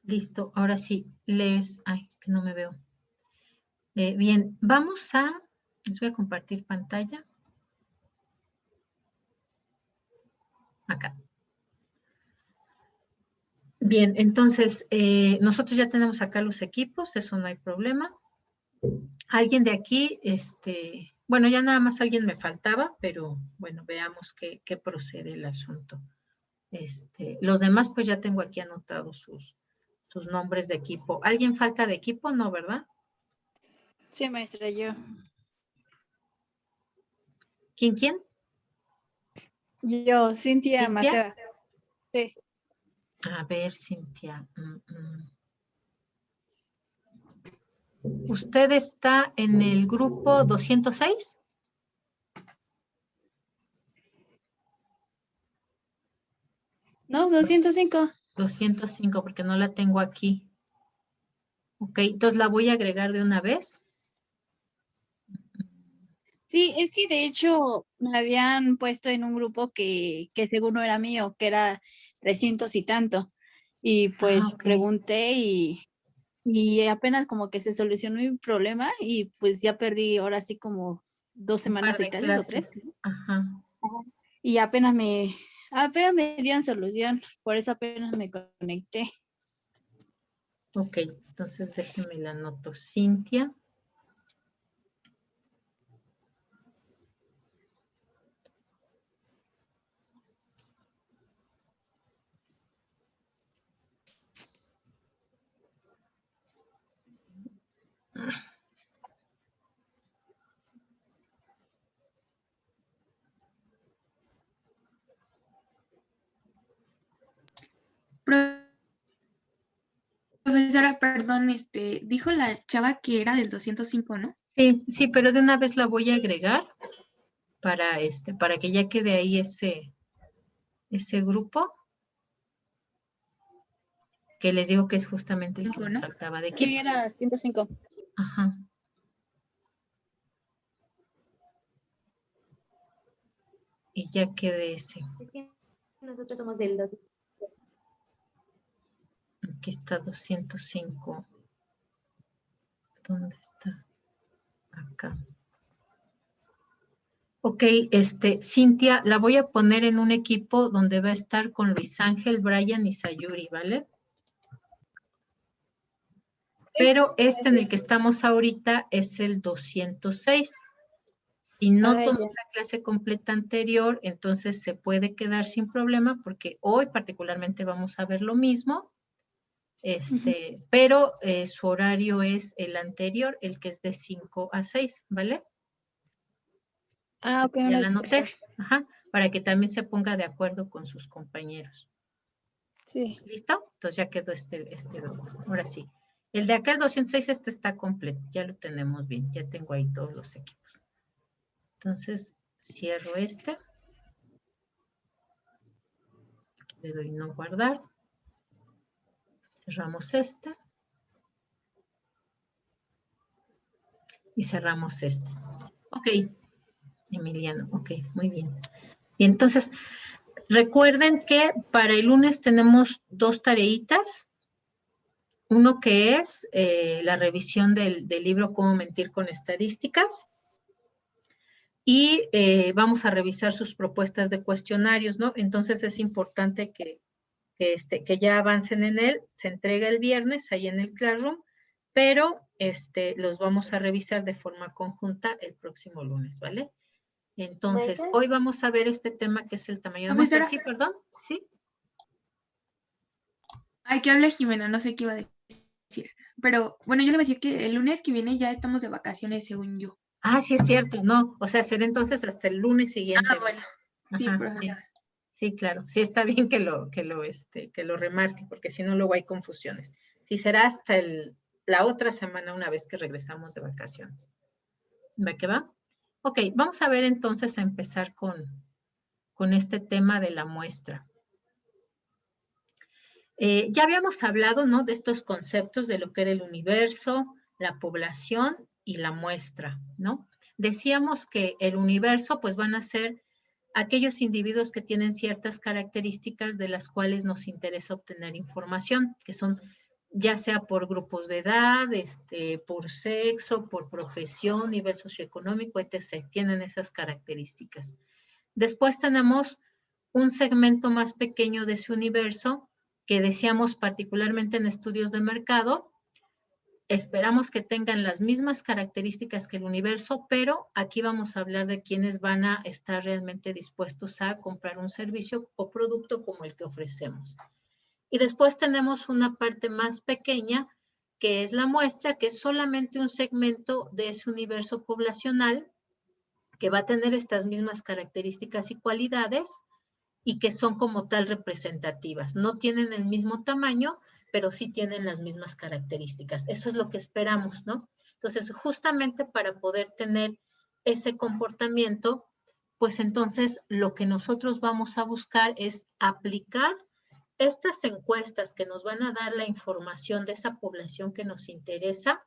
Listo, ahora sí, ay, que no me veo. Bien, les voy a compartir pantalla. Acá. Bien, entonces, nosotros ya tenemos acá los equipos, eso no hay problema. Alguien de aquí, bueno, ya nada más alguien me faltaba, pero bueno, veamos qué procede el asunto. Los demás, pues ya tengo aquí anotados sus nombres de equipo. ¿Alguien falta de equipo? No, ¿verdad? Sí, maestra, yo. ¿Quién? Yo, Cintia ¿Cintia? Maceda. Sí. A ver, Cintia. ¿Usted está en el grupo 206? No, 205. 205, porque no la tengo aquí. Ok, entonces la voy a agregar de una vez. Sí, es que de hecho me habían puesto en un grupo que según no era mío, que era 300 y tanto. Y pues Ok. pregunté y apenas como que se solucionó mi problema y pues ya perdí ahora sí como 2 Un par semanas de de clases o 3. clases. Ajá. Y apenas me dieron solución, por eso apenas me conecté. Ok, entonces déjeme la anoto. Cintia. Profesora, perdón, dijo la chava que era del 205, ¿no? Sí, pero de una vez la voy a agregar para que ya quede ahí ese grupo, que les digo que es justamente el que me ¿No? faltaba de Sí, equipos. era 105. Ajá. Y ya quede ese. Es que nosotros somos del 2. Aquí está 205. ¿Dónde está? Acá. Ok, Cintia, la voy a poner en un equipo donde va a estar con Luis Ángel, Brian y Sayuri, ¿vale? Pero en el que estamos ahorita es el 206. Si no tomó la clase completa anterior, entonces se puede quedar sin problema porque hoy particularmente vamos a ver lo mismo, pero su horario es el anterior, el que es de 5 a 6, ¿vale? Ah, ok, Ya la anoté, ajá, para que también se ponga de acuerdo con sus compañeros. Sí. ¿Listo? Entonces ya quedó grupo. Ahora sí. El de acá, el 206, está completo. Ya lo tenemos bien. Ya tengo ahí todos los equipos. Entonces, cierro este. Aquí le doy no guardar. Cerramos este. Y cerramos este. Ok. Emiliano, ok, muy bien. Y entonces, recuerden que para el lunes tenemos 2 tareitas. Uno que es la revisión del libro Cómo mentir con estadísticas. Y vamos a revisar sus propuestas de cuestionarios, ¿no? Entonces es importante que ya avancen en él. Se entrega el viernes ahí en el Classroom, pero los vamos a revisar de forma conjunta el próximo lunes, ¿vale? Entonces, ¿Maestra? hoy vamos a ver este tema que es el tamaño de muestra. Sí, perdón, sí. Ay, que habla Jimena, no sé qué iba a decir. Pero bueno, yo le voy a decir que el lunes que viene ya estamos de vacaciones, según yo. Ah, sí es cierto, no. O sea, será entonces hasta el lunes siguiente. Ah, bueno. Sí, Ajá, profesora. Sí, claro. Sí, está bien que lo remarque, porque si no, luego hay confusiones. Sí, será hasta la otra semana, una vez que regresamos de vacaciones. ¿Va que va? Ok, vamos a ver entonces a empezar con este tema de la muestra. Ya habíamos hablado, ¿no?, de estos conceptos de lo que era el universo, la población y la muestra, ¿no? Decíamos que el universo, pues, van a ser aquellos individuos que tienen ciertas características de las cuales nos interesa obtener información, que son ya sea por grupos de edad, por sexo, por profesión, nivel socioeconómico, etc. Tienen esas características. Después tenemos un segmento más pequeño de ese universo que decíamos particularmente en estudios de mercado. Esperamos que tengan las mismas características que el universo, pero aquí vamos a hablar de quienes van a estar realmente dispuestos a comprar un servicio o producto como el que ofrecemos. Y después tenemos una parte más pequeña, que es la muestra, que es solamente un segmento de ese universo poblacional que va a tener estas mismas características y cualidades y que son como tal representativas. No tienen el mismo tamaño, pero sí tienen las mismas características. Eso es lo que esperamos, ¿no? Entonces, justamente para poder tener ese comportamiento, pues entonces lo que nosotros vamos a buscar es aplicar estas encuestas que nos van a dar la información de esa población que nos interesa,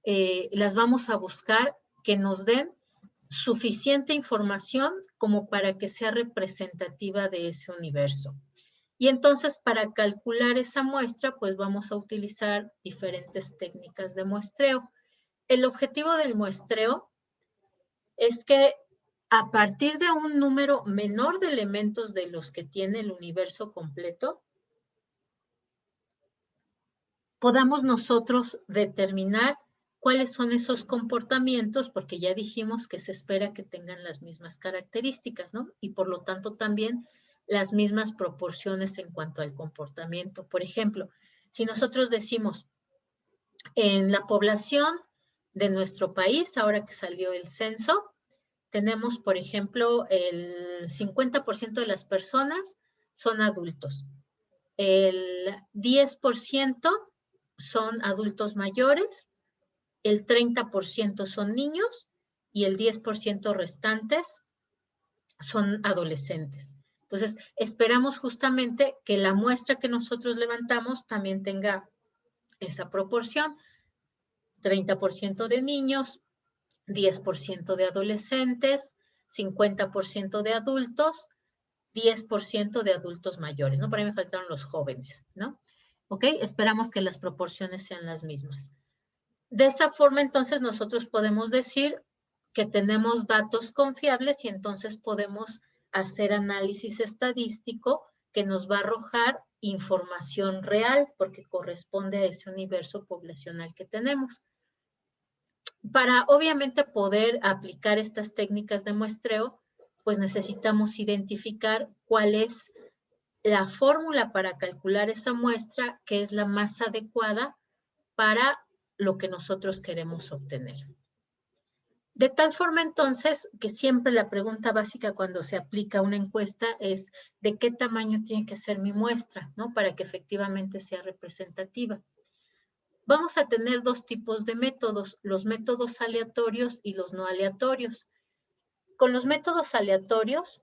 las vamos a buscar que nos den suficiente información como para que sea representativa de ese universo. Y entonces para calcular esa muestra, pues vamos a utilizar diferentes técnicas de muestreo. El objetivo del muestreo es que a partir de un número menor de elementos de los que tiene el universo completo, podamos nosotros determinar cuáles son esos comportamientos, porque ya dijimos que se espera que tengan las mismas características, ¿no? Y por lo tanto también las mismas proporciones en cuanto al comportamiento. Por ejemplo, si nosotros decimos en la población de nuestro país, ahora que salió el censo, tenemos, por ejemplo, el 50% de las personas son adultos. El 10% son adultos mayores, el 30% son niños y el 10% restantes son adolescentes. Entonces, esperamos justamente que la muestra que nosotros levantamos también tenga esa proporción. 30% de niños, 10% de adolescentes, 50% de adultos, 10% de adultos mayores, ¿no? Por ahí me faltaron los jóvenes, ¿no? ¿Ok? Esperamos que las proporciones sean las mismas. De esa forma, entonces, nosotros podemos decir que tenemos datos confiables y entonces podemos hacer análisis estadístico que nos va a arrojar información real porque corresponde a ese universo poblacional que tenemos. Para, obviamente, poder aplicar estas técnicas de muestreo, pues necesitamos identificar cuál es la fórmula para calcular esa muestra que es la más adecuada para lo que nosotros queremos obtener. De tal forma, entonces, que siempre la pregunta básica cuando se aplica una encuesta es ¿de qué tamaño tiene que ser mi muestra, ¿no? Para que efectivamente sea representativa. Vamos a tener dos tipos de métodos, los métodos aleatorios y los no aleatorios. Con los métodos aleatorios,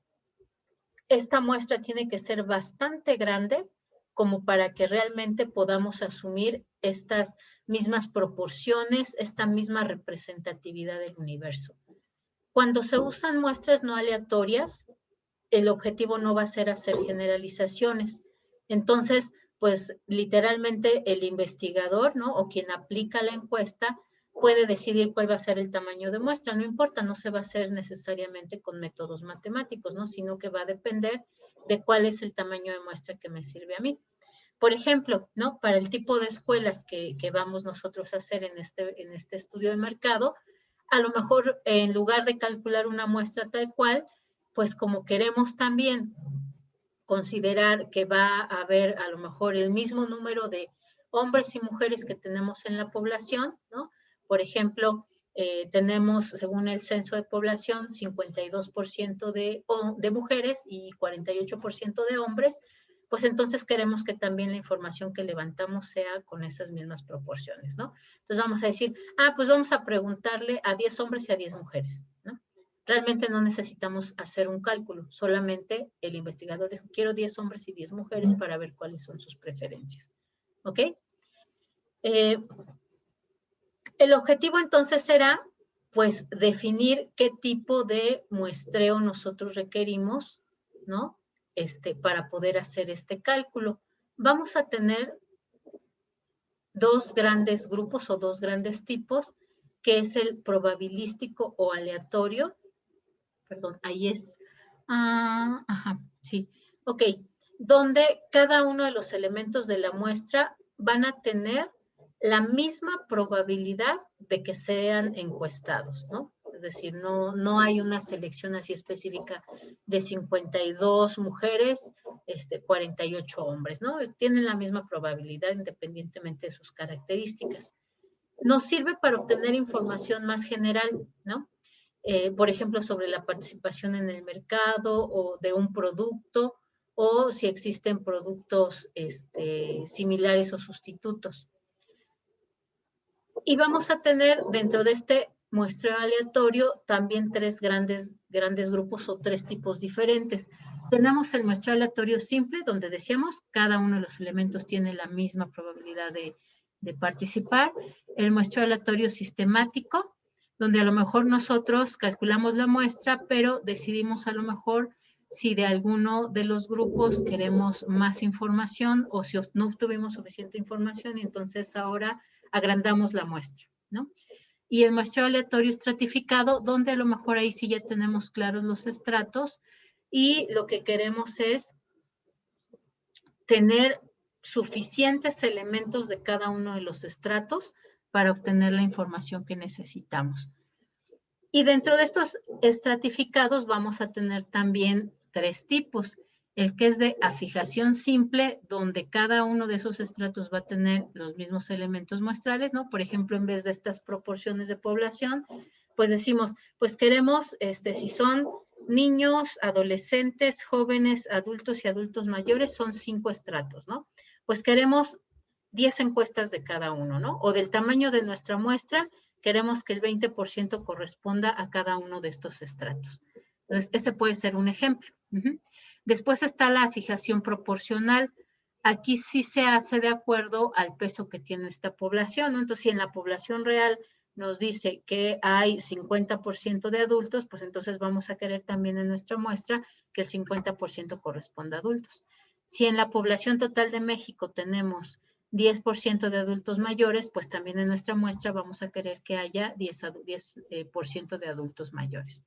esta muestra tiene que ser bastante grande como para que realmente podamos asumir estas mismas proporciones, esta misma representatividad del universo. Cuando se usan muestras no aleatorias, el objetivo no va a ser hacer generalizaciones. Entonces, pues literalmente el investigador, ¿no? O quien aplica la encuesta puede decidir cuál va a ser el tamaño de muestra. No importa, no se va a hacer necesariamente con métodos matemáticos, ¿no? Sino que va a depender de cuál es el tamaño de muestra que me sirve a mí. Por ejemplo, ¿no? Para el tipo de escuelas que vamos nosotros a hacer en este estudio de mercado, a lo mejor en lugar de calcular una muestra tal cual, pues como queremos también considerar que va a haber a lo mejor el mismo número de hombres y mujeres que tenemos en la población, ¿no? Por ejemplo, tenemos, según el censo de población, 52% de mujeres y 48% de hombres, pues entonces queremos que también la información que levantamos sea con esas mismas proporciones, ¿no? Entonces vamos a decir, pues vamos a preguntarle a 10 hombres y a 10 mujeres, ¿no? Realmente no necesitamos hacer un cálculo, solamente el investigador dijo, quiero 10 hombres y 10 mujeres para ver cuáles son sus preferencias, ¿ok? El objetivo entonces será, pues, definir qué tipo de muestreo nosotros requerimos, ¿no? Para poder hacer este cálculo. vamos a tener dos grandes grupos o dos grandes tipos, que es el probabilístico o aleatorio. Perdón, ahí es. Ajá, sí. Ok, donde cada uno de los elementos de la muestra van a tener la misma probabilidad de que sean encuestados, ¿no? Es decir, no hay una selección así específica de 52 mujeres, 48 hombres, ¿no? Tienen la misma probabilidad independientemente de sus características. Nos sirve para obtener información más general, ¿no? Por ejemplo, sobre la participación en el mercado o de un producto, o si existen productos similares o sustitutos. Y vamos a tener dentro de este muestreo aleatorio también tres grandes grupos o tres tipos diferentes. Tenemos el muestreo aleatorio simple, donde decíamos cada uno de los elementos tiene la misma probabilidad de participar. El muestreo aleatorio sistemático, donde a lo mejor nosotros calculamos la muestra, pero decidimos a lo mejor si de alguno de los grupos queremos más información o si no obtuvimos suficiente información, y entonces ahora agrandamos la muestra, ¿no? Y el muestreo aleatorio estratificado, donde a lo mejor ahí sí ya tenemos claros los estratos y lo que queremos es tener suficientes elementos de cada uno de los estratos para obtener la información que necesitamos. Y dentro de estos estratificados vamos a tener también tres tipos. El que es de afijación simple, donde cada uno de esos estratos va a tener los mismos elementos muestrales, ¿no? Por ejemplo, en vez de estas proporciones de población, pues decimos, pues queremos, si son niños, adolescentes, jóvenes, adultos y adultos mayores, son 5 estratos, ¿no? Pues queremos 10 encuestas de cada uno, ¿no? O del tamaño de nuestra muestra, queremos que el 20% corresponda a cada uno de estos estratos. Entonces, ese puede ser un ejemplo. Después está la fijación proporcional. Aquí sí se hace de acuerdo al peso que tiene esta población, ¿no? Entonces, si en la población real nos dice que hay 50% de adultos, pues entonces vamos a querer también en nuestra muestra que el 50% corresponda a adultos. Si en la población total de México tenemos 10% de adultos mayores, pues también en nuestra muestra vamos a querer que haya 10% de adultos mayores.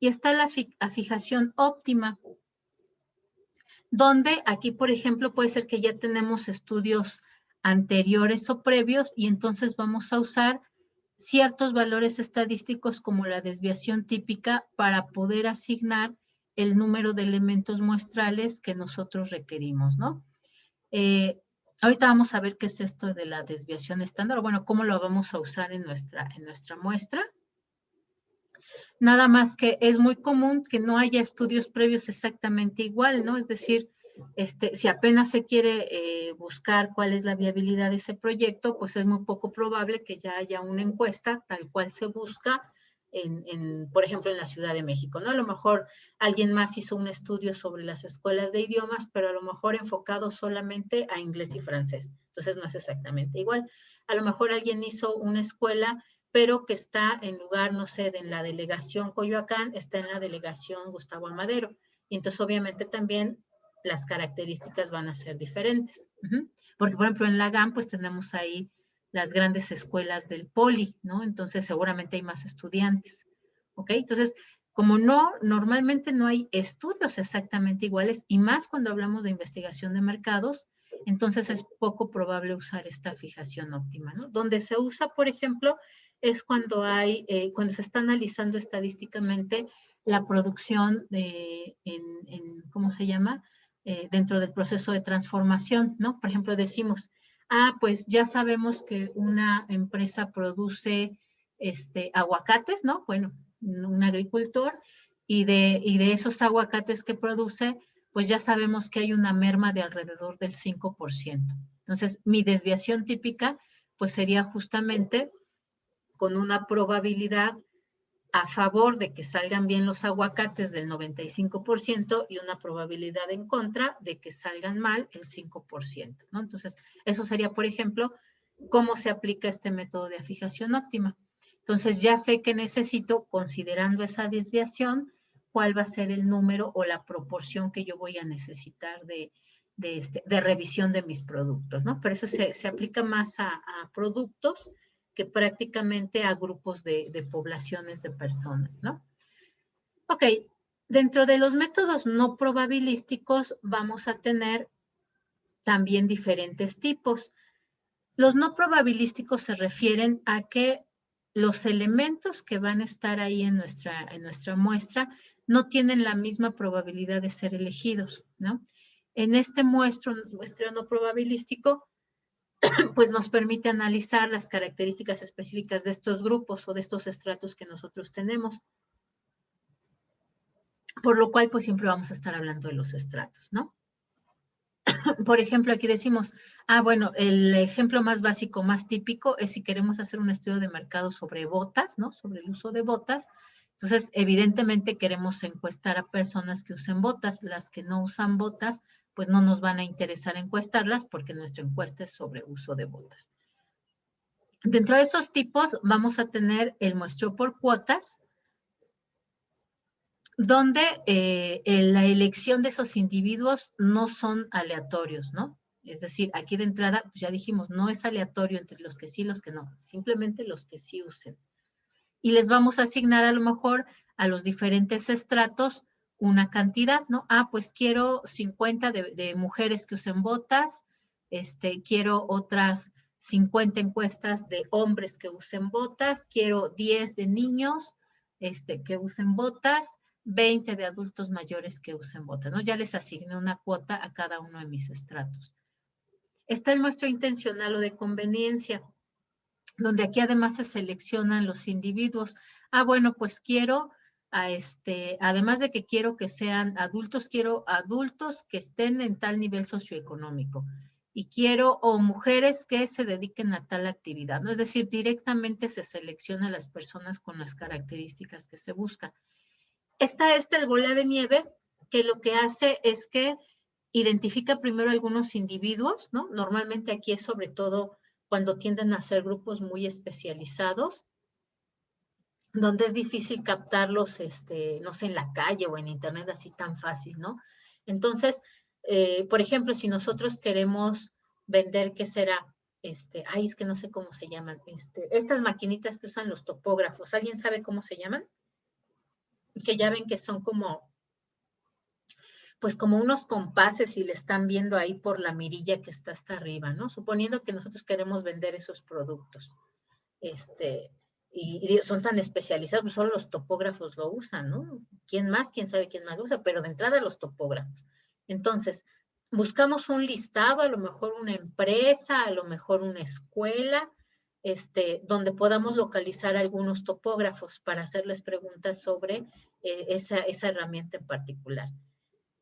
Y está la fijación óptima, donde aquí, por ejemplo, puede ser que ya tenemos estudios anteriores o previos y entonces vamos a usar ciertos valores estadísticos como la desviación típica para poder asignar el número de elementos muestrales que nosotros requerimos, ¿no? Ahorita vamos a ver qué es esto de la desviación estándar, o bueno, cómo lo vamos a usar en nuestra muestra. Nada más que es muy común que no haya estudios previos exactamente igual, ¿no? Es decir, si apenas se quiere buscar cuál es la viabilidad de ese proyecto, pues es muy poco probable que ya haya una encuesta tal cual se busca por ejemplo, en la Ciudad de México, ¿no? A lo mejor alguien más hizo un estudio sobre las escuelas de idiomas, pero a lo mejor enfocado solamente a inglés y francés. Entonces no es exactamente igual. A lo mejor alguien hizo una escuela, pero que está en lugar, no sé, en la delegación Coyoacán, está en la delegación Gustavo Amadero. Y entonces obviamente también las características van a ser diferentes. Porque, por ejemplo, en la GAM, pues tenemos ahí las grandes escuelas del Poli, ¿no? Entonces seguramente hay más estudiantes, ¿ok? Entonces, como normalmente no hay estudios exactamente iguales, y más cuando hablamos de investigación de mercados, entonces es poco probable usar esta fijación óptima, ¿no? Donde se usa, por ejemplo, es cuando cuando se está analizando estadísticamente la producción ¿cómo se llama? Dentro del proceso de transformación, ¿no? Por ejemplo, decimos, pues ya sabemos que una empresa produce aguacates, ¿no? Bueno, un agricultor, y de esos aguacates que produce, pues ya sabemos que hay una merma de alrededor del 5%. Entonces, mi desviación típica, pues sería justamente con una probabilidad a favor de que salgan bien los aguacates del 95% y una probabilidad en contra de que salgan mal el 5%, ¿no? Entonces, eso sería, por ejemplo, cómo se aplica este método de afijación óptima. Entonces, ya sé que necesito, considerando esa desviación, cuál va a ser el número o la proporción que yo voy a necesitar de revisión de mis productos, ¿no? Pero eso se aplica más a productos que prácticamente a grupos de poblaciones de personas, ¿no? Ok, dentro de los métodos no probabilísticos vamos a tener también diferentes tipos. Los no probabilísticos se refieren a que los elementos que van a estar ahí en nuestra muestra no tienen la misma probabilidad de ser elegidos, ¿no? En este muestreo no probabilístico, pues nos permite analizar las características específicas de estos grupos o de estos estratos que nosotros tenemos. Por lo cual, pues siempre vamos a estar hablando de los estratos, ¿no? Por ejemplo, aquí decimos, bueno, el ejemplo más básico, más típico, es si queremos hacer un estudio de mercado sobre botas, ¿no? Sobre el uso de botas. Entonces, evidentemente queremos encuestar a personas que usen botas. Las que no usan botas, pues no nos van a interesar encuestarlas porque nuestra encuesta es sobre uso de botas. Dentro de esos tipos vamos a tener el muestreo por cuotas, donde la elección de esos individuos no son aleatorios, ¿no? Es decir, aquí de entrada, pues ya dijimos, no es aleatorio entre los que sí y los que no, simplemente los que sí usen. Y les vamos a asignar a lo mejor a los diferentes estratos una cantidad, ¿no? Pues quiero 50 de mujeres que usen botas, quiero otras 50 encuestas de hombres que usen botas, quiero 10 de niños que usen botas, 20 de adultos mayores que usen botas, ¿no? Ya les asigné una cuota a cada uno de mis estratos. Está el muestreo intencional o de conveniencia, donde aquí además se seleccionan los individuos. Bueno, pues quiero, además de que quiero que sean adultos, quiero adultos que estén en tal nivel socioeconómico. Y quiero, o mujeres que se dediquen a tal actividad, ¿no? Es decir, directamente se selecciona a las personas con las características que se buscan. Está el bola de nieve, que lo que hace es que identifica primero algunos individuos, ¿no? Normalmente aquí es sobre todo cuando tienden a ser grupos muy especializados, donde es difícil captarlos, no sé, en la calle o en internet así tan fácil, ¿no? Entonces, por ejemplo, si nosotros queremos vender, ¿qué será? Es que no sé cómo se llaman, estas maquinitas que usan los topógrafos, ¿alguien sabe cómo se llaman? Que ya ven que son como, pues como unos compases y le están viendo ahí por la mirilla que está hasta arriba, ¿no? Suponiendo que nosotros queremos vender esos productos, y son tan especializados, pues solo los topógrafos lo usan, ¿no? ¿Quién más? ¿Quién sabe quién más lo usa? Pero de entrada los topógrafos. Entonces, buscamos un listado, a lo mejor una empresa, a lo mejor una escuela, donde podamos localizar algunos topógrafos para hacerles preguntas sobre esa herramienta en particular.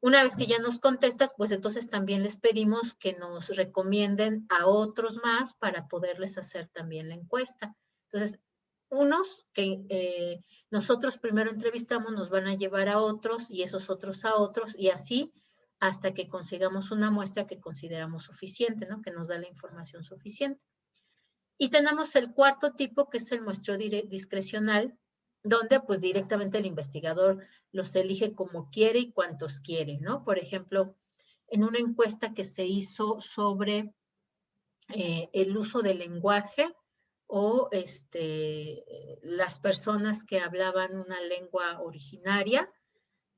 Una vez que ya nos contestas, pues entonces también les pedimos que nos recomienden a otros más para poderles hacer también la encuesta. Entonces, unos que nosotros primero entrevistamos nos van a llevar a otros y esos otros a otros y así hasta que consigamos una muestra que consideramos suficiente, ¿no? Que nos da la información suficiente. Y tenemos el cuarto tipo, que es el muestreo discrecional, donde pues directamente el investigador los elige como quiere y cuantos quiere, ¿no? Por ejemplo, en una encuesta que se hizo sobre el uso del lenguaje o las personas que hablaban una lengua originaria,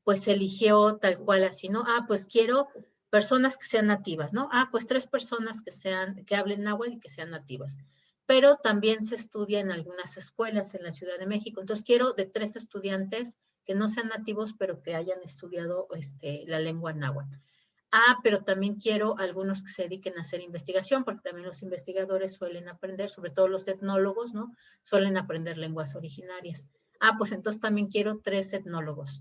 pues eligió tal cual así, ¿no? Pues quiero personas que sean nativas, ¿no? Pues 3 personas que hablen náhuatl y que sean nativas. Pero también se estudia en algunas escuelas en la Ciudad de México. Entonces quiero de 3 estudiantes que no sean nativos, pero que hayan estudiado la lengua náhuatl. Pero también quiero algunos que se dediquen a hacer investigación, porque también los investigadores suelen aprender, sobre todo los etnólogos, ¿no? Suelen aprender lenguas originarias. Pues entonces también quiero 3 etnólogos.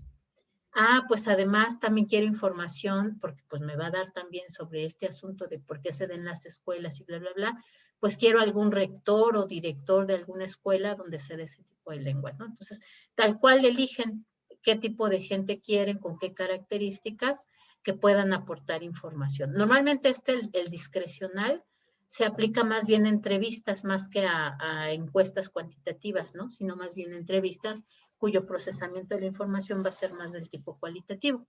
Pues además también quiero información, porque pues me va a dar también sobre este asunto de por qué se den las escuelas y bla, bla, bla. Pues quiero algún rector o director de alguna escuela donde se dé ese tipo de lenguas, ¿no? Entonces, tal cual eligen qué tipo de gente quieren, con qué características que puedan aportar información. Normalmente el discrecional se aplica más bien a entrevistas, más que a encuestas cuantitativas, ¿no? Sino más bien a entrevistas cuyo procesamiento de la información va a ser más del tipo cualitativo.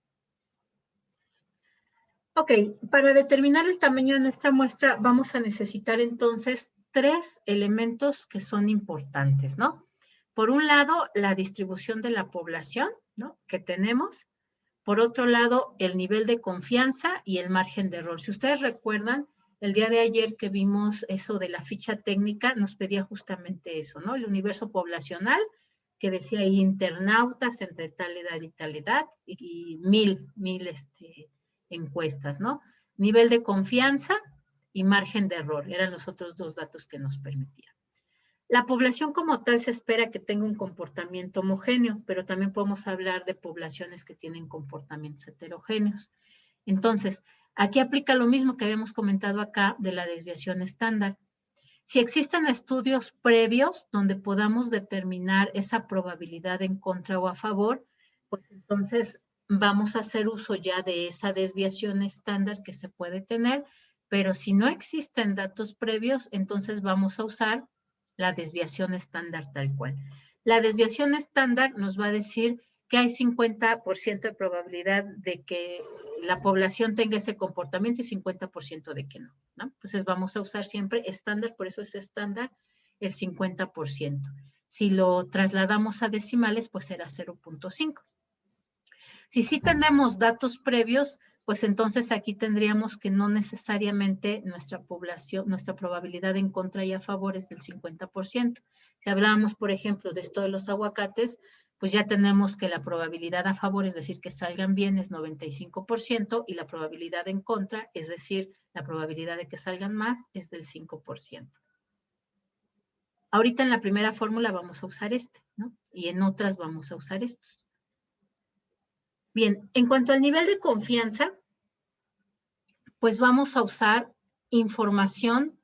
Ok, para determinar el tamaño de nuestra muestra vamos a necesitar entonces 3 elementos que son importantes, ¿no? Por un lado, la distribución de la población, ¿no? Que tenemos. Por otro lado, el nivel de confianza y el margen de error. Si ustedes recuerdan, el día de ayer que vimos eso de la ficha técnica, nos pedía justamente eso, ¿no? El universo poblacional, que decía ahí internautas entre tal edad y mil encuestas, ¿no? Nivel de confianza y margen de error, eran los otros 2 datos que nos permitían. La población como tal se espera que tenga un comportamiento homogéneo, pero también podemos hablar de poblaciones que tienen comportamientos heterogéneos. Entonces, aquí aplica lo mismo que habíamos comentado acá de la desviación estándar. Si existen estudios previos donde podamos determinar esa probabilidad en contra o a favor, pues entonces vamos a hacer uso ya de esa desviación estándar que se puede tener, pero si no existen datos previos, entonces vamos a usar la desviación estándar tal cual. La desviación estándar nos va a decir que hay 50% de probabilidad de que la población tenga ese comportamiento y 50% de que no, ¿no? Entonces vamos a usar siempre estándar, por eso es estándar, el 50%. Si lo trasladamos a decimales, pues será 0.5. Si sí tenemos datos previos, pues entonces aquí tendríamos que no necesariamente nuestra población, nuestra probabilidad en contra y a favor es del 50%. Si hablábamos, por ejemplo, de esto de los aguacates, pues ya tenemos que la probabilidad a favor, es decir, que salgan bien, es 95%, y la probabilidad en contra, es decir, la probabilidad de que salgan más, es del 5%. Ahorita en la primera fórmula vamos a usar ¿no? Y en otras vamos a usar estos. Bien, en cuanto al nivel de confianza, pues vamos a usar información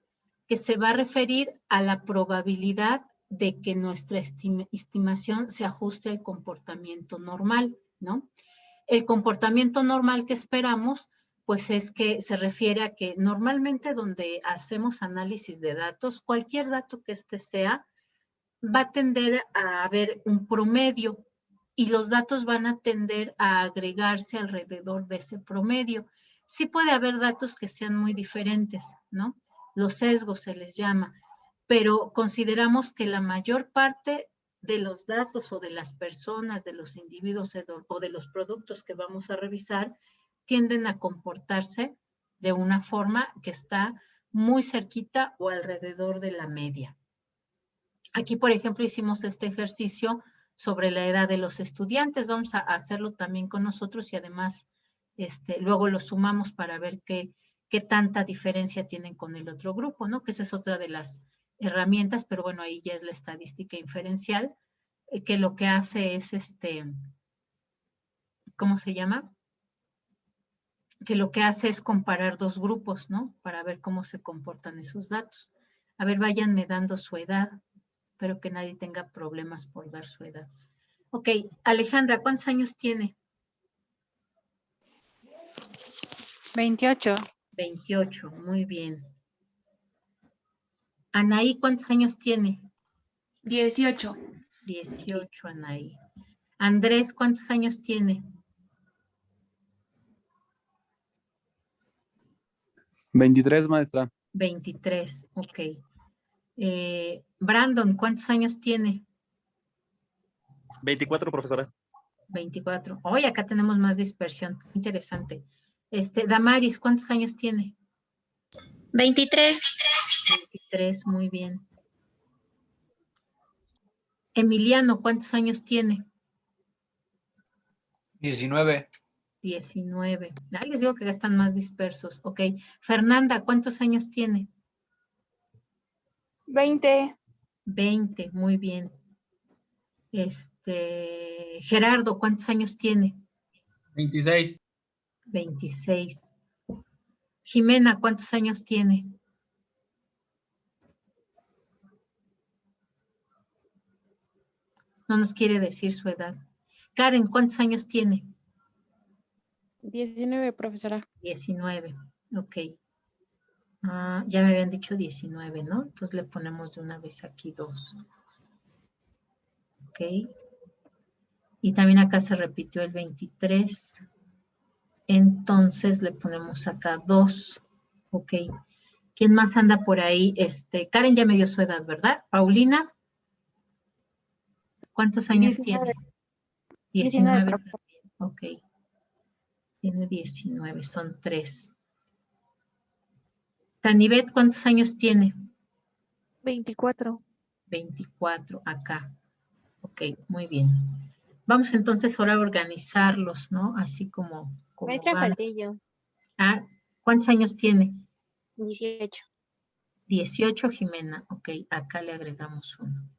que se va a referir a la probabilidad de que nuestra estimación se ajuste al comportamiento normal, ¿no? El comportamiento normal que esperamos, pues es que se refiere a que normalmente donde hacemos análisis de datos, cualquier dato que sea, va a tender a haber un promedio y los datos van a tender a agregarse alrededor de ese promedio. Sí puede haber datos que sean muy diferentes, ¿no? Los sesgos se les llama, pero consideramos que la mayor parte de los datos o de las personas, de los individuos o de los productos que vamos a revisar tienden a comportarse de una forma que está muy cerquita o alrededor de la media. Aquí, por ejemplo, hicimos este ejercicio sobre la edad de los estudiantes. Vamos a hacerlo también con nosotros y además luego lo sumamos para ver qué tanta diferencia tienen con el otro grupo, ¿no? Que esa es otra de las herramientas, pero bueno, ahí ya es la estadística inferencial, que lo que hace es ¿cómo se llama? Que lo que hace es comparar 2 grupos, ¿no? Para ver cómo se comportan esos datos. A ver, váyanme dando su edad. Espero que nadie tenga problemas por dar su edad. Ok, Alejandra, ¿cuántos años tiene? 28. 28, muy bien. Anaí, ¿cuántos años tiene? 18. 18, Anaí. Andrés, ¿cuántos años tiene? 23, maestra. 23, ok. Brandon, ¿cuántos años tiene? 24, profesora. 24. Hoy acá tenemos más dispersión. Interesante. Damaris, ¿cuántos años tiene? 23. 23, muy bien. Emiliano, ¿cuántos años tiene? 19. 19. Ay, les digo que ya están más dispersos. Ok. Fernanda, ¿cuántos años tiene? 20. 20, muy bien. Gerardo, ¿cuántos años tiene? 26. 26. Jimena, ¿cuántos años tiene? No nos quiere decir su edad. Karen, ¿cuántos años tiene? 19, profesora. 19. Ok. Ya me habían dicho 19, ¿no? Entonces le ponemos de una vez aquí 2. Ok. Y también acá se repitió el 23. Entonces le ponemos acá 2. Ok. ¿Quién más anda por ahí? Karen ya me dio su edad, ¿verdad? Paulina, ¿cuántos años 19. tiene? 19, 19 también. Ok. Tiene 19, son 3. Tanibet, ¿cuántos años tiene? 24. 24 acá. Ok, muy bien. Vamos entonces ahora a organizarlos, ¿no? Así como Maestra, van. falté yo. Ah, ¿cuántos años tiene? 18. 18, Jimena. Ok, acá le agregamos 1.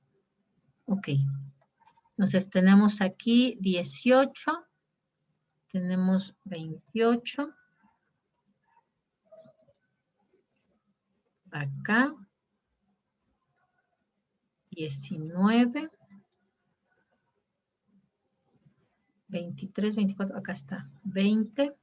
Ok. Entonces tenemos aquí 18. Tenemos 28. Acá. 19. 23, 24, acá está. 20.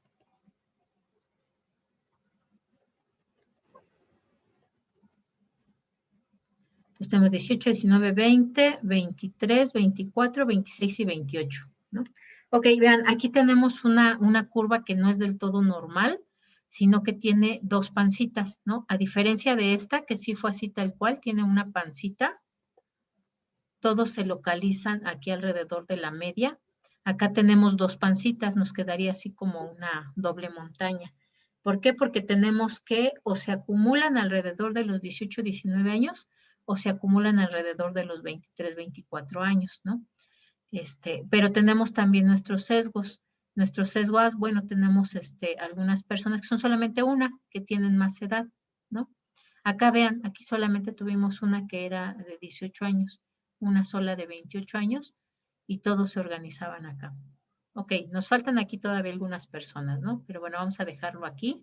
Entonces tenemos 18, 19, 20, 23, 24, 26 y 28, ¿no? Ok, vean, aquí tenemos una curva que no es del todo normal, sino que tiene 2 pancitas, ¿no? A diferencia de esta, que sí fue así tal cual, tiene una pancita. Todos se localizan aquí alrededor de la media. Acá tenemos 2 pancitas, nos quedaría así como una doble montaña. ¿Por qué? Porque tenemos que o se acumulan alrededor de los 18, 19 años o se acumulan alrededor de los 23, 24 años, ¿no? Pero tenemos también nuestros sesgos. Nuestros sesgos, bueno, tenemos algunas personas que son solamente una, que tienen más edad, ¿no? Acá vean, aquí solamente tuvimos una que era de 18 años, una sola de 28 años, y todos se organizaban acá. Ok, nos faltan aquí todavía algunas personas, ¿no? Pero bueno, vamos a dejarlo aquí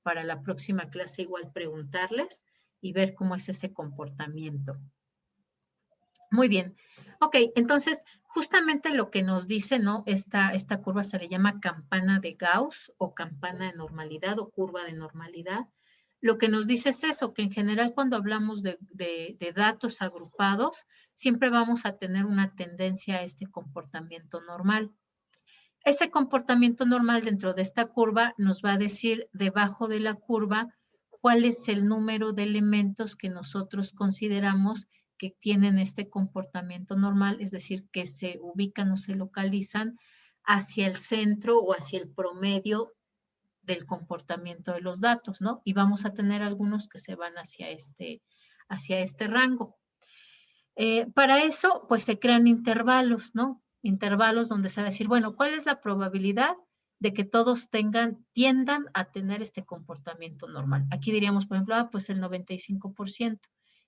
para la próxima clase igual preguntarles y ver cómo es ese comportamiento. Muy bien. Ok, entonces, justamente lo que nos dice, ¿no? Esta curva se le llama campana de Gauss o campana de normalidad o curva de normalidad. Lo que nos dice es eso, que en general cuando hablamos de datos agrupados, siempre vamos a tener una tendencia a este comportamiento normal. Ese comportamiento normal dentro de esta curva nos va a decir debajo de la curva cuál es el número de elementos que nosotros consideramos que tienen este comportamiento normal, es decir, que se ubican o se localizan hacia el centro o hacia el promedio del comportamiento de los datos, ¿no? Y vamos a tener algunos que se van hacia este rango. Para eso, pues se crean intervalos, ¿no? Intervalos donde se va a decir, bueno, ¿cuál es la probabilidad de que todos tiendan a tener este comportamiento normal? Aquí diríamos, por ejemplo, pues el 95%.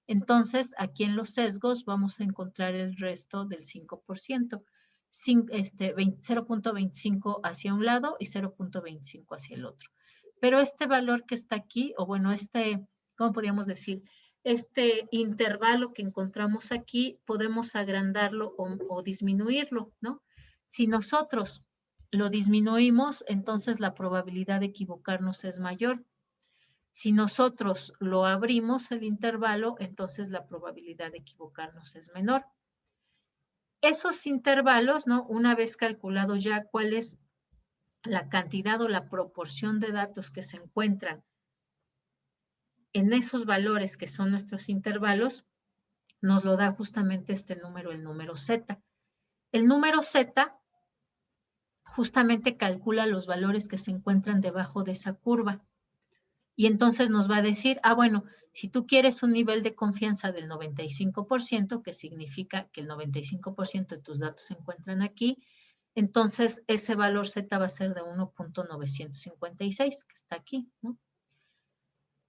Entonces, aquí en los sesgos vamos a encontrar el resto del 5%. 0.25 hacia un lado y 0.25 hacia el otro. Pero este valor que está aquí, o bueno, ¿cómo podríamos decir? Este intervalo que encontramos aquí, podemos agrandarlo o disminuirlo, ¿no? Si nosotros lo disminuimos, entonces la probabilidad de equivocarnos es mayor. Si nosotros lo abrimos el intervalo, entonces la probabilidad de equivocarnos es menor. Esos intervalos, ¿no? Una vez calculado ya cuál es la cantidad o la proporción de datos que se encuentran en esos valores que son nuestros intervalos, nos lo da justamente este número, el número Z. El número Z justamente calcula los valores que se encuentran debajo de esa curva. Y entonces nos va a decir, bueno, si tú quieres un nivel de confianza del 95%, que significa que el 95% de tus datos se encuentran aquí, entonces ese valor Z va a ser de 1.956, que está aquí, ¿no?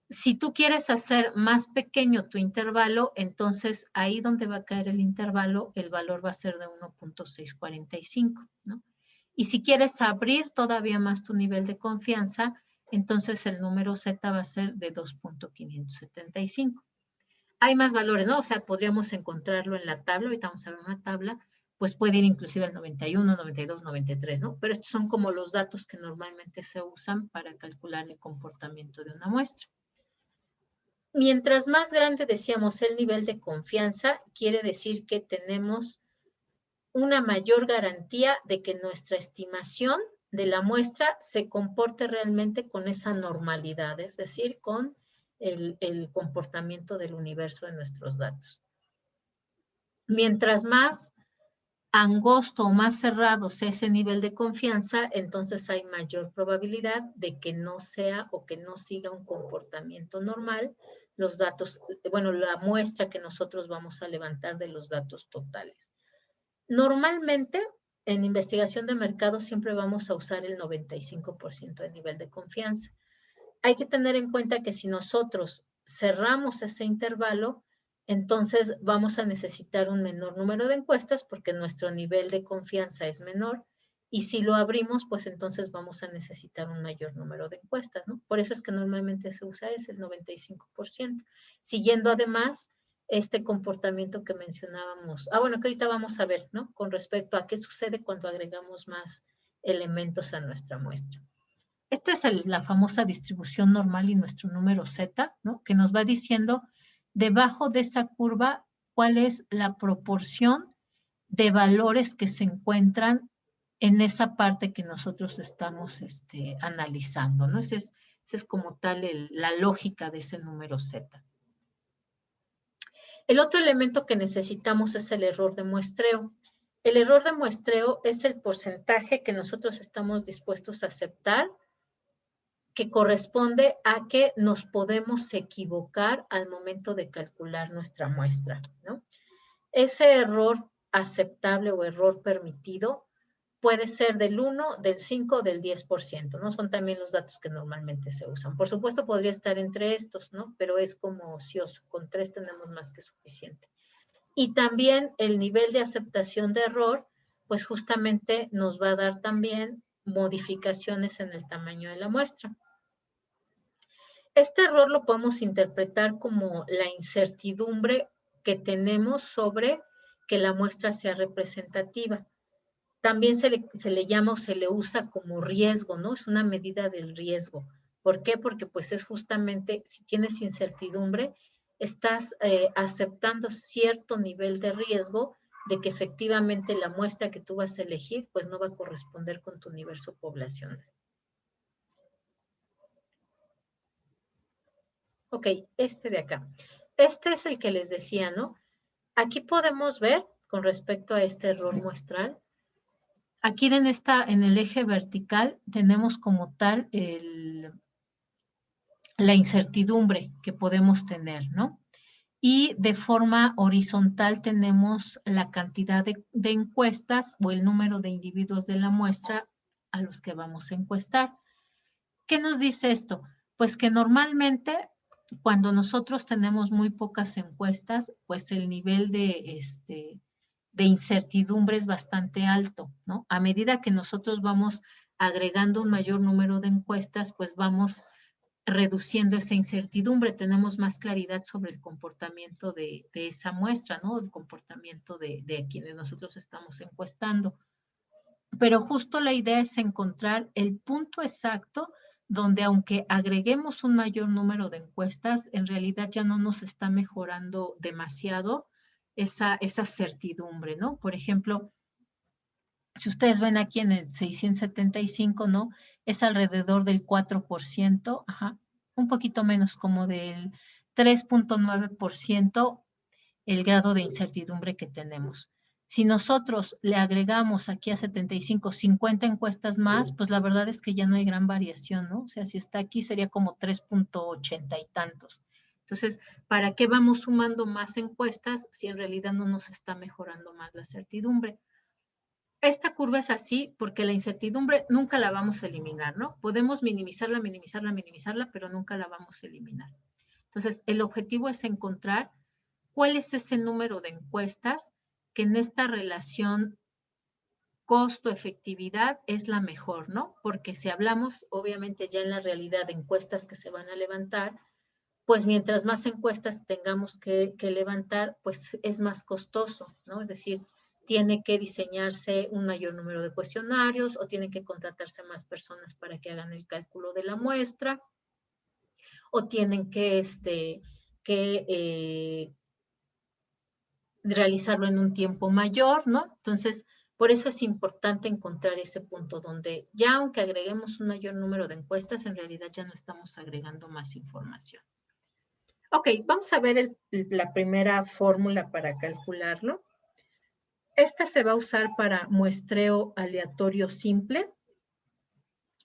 Si tú quieres hacer más pequeño tu intervalo, entonces ahí donde va a caer el intervalo, el valor va a ser de 1.645, ¿no? Y si quieres abrir todavía más tu nivel de confianza, entonces el número Z va a ser de 2.575. Hay más valores, ¿no? O sea, podríamos encontrarlo en la tabla, ahorita vamos a ver una tabla, pues puede ir inclusive al 91, 92, 93, ¿no? Pero estos son como los datos que normalmente se usan para calcular el comportamiento de una muestra. Mientras más grande decíamos el nivel de confianza, quiere decir que tenemos una mayor garantía de que nuestra estimación de la muestra se comporte realmente con esa normalidad, es decir, con el comportamiento del universo de nuestros datos. Mientras más angosto o más cerrado sea ese nivel de confianza, entonces hay mayor probabilidad de que no sea o que no siga un comportamiento normal los datos, bueno, la muestra que nosotros vamos a levantar de los datos totales. Normalmente, en investigación de mercado siempre vamos a usar el 95% de nivel de confianza. Hay que tener en cuenta que si nosotros cerramos ese intervalo, entonces vamos a necesitar un menor número de encuestas porque nuestro nivel de confianza es menor. Y si lo abrimos, pues entonces vamos a necesitar un mayor número de encuestas, ¿no? Por eso es que normalmente se usa ese, el 95%. Siguiendo además este comportamiento que mencionábamos. Bueno, que ahorita vamos a ver, ¿no? Con respecto a qué sucede cuando agregamos más elementos a nuestra muestra. Esta es la famosa distribución normal y nuestro número Z, ¿no? Que nos va diciendo debajo de esa curva cuál es la proporción de valores que se encuentran en esa parte que nosotros estamos analizando, ¿no? Esa es como tal la lógica de ese número Z. El otro elemento que necesitamos es el error de muestreo. El error de muestreo es el porcentaje que nosotros estamos dispuestos a aceptar que corresponde a que nos podemos equivocar al momento de calcular nuestra muestra, ¿no? Ese error aceptable o error permitido puede ser del 1, del 5 del 10%, ¿no? Son también los datos que normalmente se usan. Por supuesto, podría estar entre estos, ¿no? Pero es como ocioso. Con 3 tenemos más que suficiente. Y también el nivel de aceptación de error, pues justamente nos va a dar también modificaciones en el tamaño de la muestra. Este error lo podemos interpretar como la incertidumbre que tenemos sobre que la muestra sea representativa. También se le llama o se le usa como riesgo, ¿no? Es una medida del riesgo. ¿Por qué? Porque pues es justamente, si tienes incertidumbre, estás aceptando cierto nivel de riesgo de que efectivamente la muestra que tú vas a elegir pues no va a corresponder con tu universo poblacional. Ok, este de acá. Este es el que les decía, ¿no? Aquí podemos ver, con respecto a este error muestral, aquí en el eje vertical tenemos como tal la incertidumbre que podemos tener, ¿no? Y de forma horizontal tenemos la cantidad de encuestas o el número de individuos de la muestra a los que vamos a encuestar. ¿Qué nos dice esto? Pues que normalmente cuando nosotros tenemos muy pocas encuestas, pues el nivel de incertidumbre es bastante alto, ¿no? A medida que nosotros vamos agregando un mayor número de encuestas, pues vamos reduciendo esa incertidumbre, tenemos más claridad sobre el comportamiento de esa muestra, ¿no? El comportamiento de quienes nosotros estamos encuestando. Pero justo la idea es encontrar el punto exacto donde aunque agreguemos un mayor número de encuestas, en realidad ya no nos está mejorando demasiado esa certidumbre, ¿no? Por ejemplo, si ustedes ven aquí en el 675, ¿no? Es alrededor del 4%, ajá, un poquito menos, como del 3.9% el grado de incertidumbre que tenemos. Si nosotros le agregamos aquí a 75, 50 encuestas más, pues la verdad es que ya no hay gran variación, ¿no? O sea, si está aquí sería como 3.80 y tantos. Entonces, ¿para qué vamos sumando más encuestas si en realidad no nos está mejorando más la certidumbre? Esta curva es así porque la incertidumbre nunca la vamos a eliminar, ¿no? Podemos minimizarla, pero nunca la vamos a eliminar. Entonces, el objetivo es encontrar cuál es ese número de encuestas que en esta relación costo-efectividad es la mejor, ¿no? Porque si hablamos, obviamente, ya en la realidad de encuestas que se van a levantar, pues mientras más encuestas tengamos que levantar, pues es más costoso, ¿no? Es decir, tiene que diseñarse un mayor número de cuestionarios o tienen que contratarse más personas para que hagan el cálculo de la muestra o tienen que realizarlo en un tiempo mayor, ¿no? Entonces, por eso es importante encontrar ese punto donde ya aunque agreguemos un mayor número de encuestas, en realidad ya no estamos agregando más información. Ok, vamos a ver la primera fórmula para calcularlo. Esta se va a usar para muestreo aleatorio simple.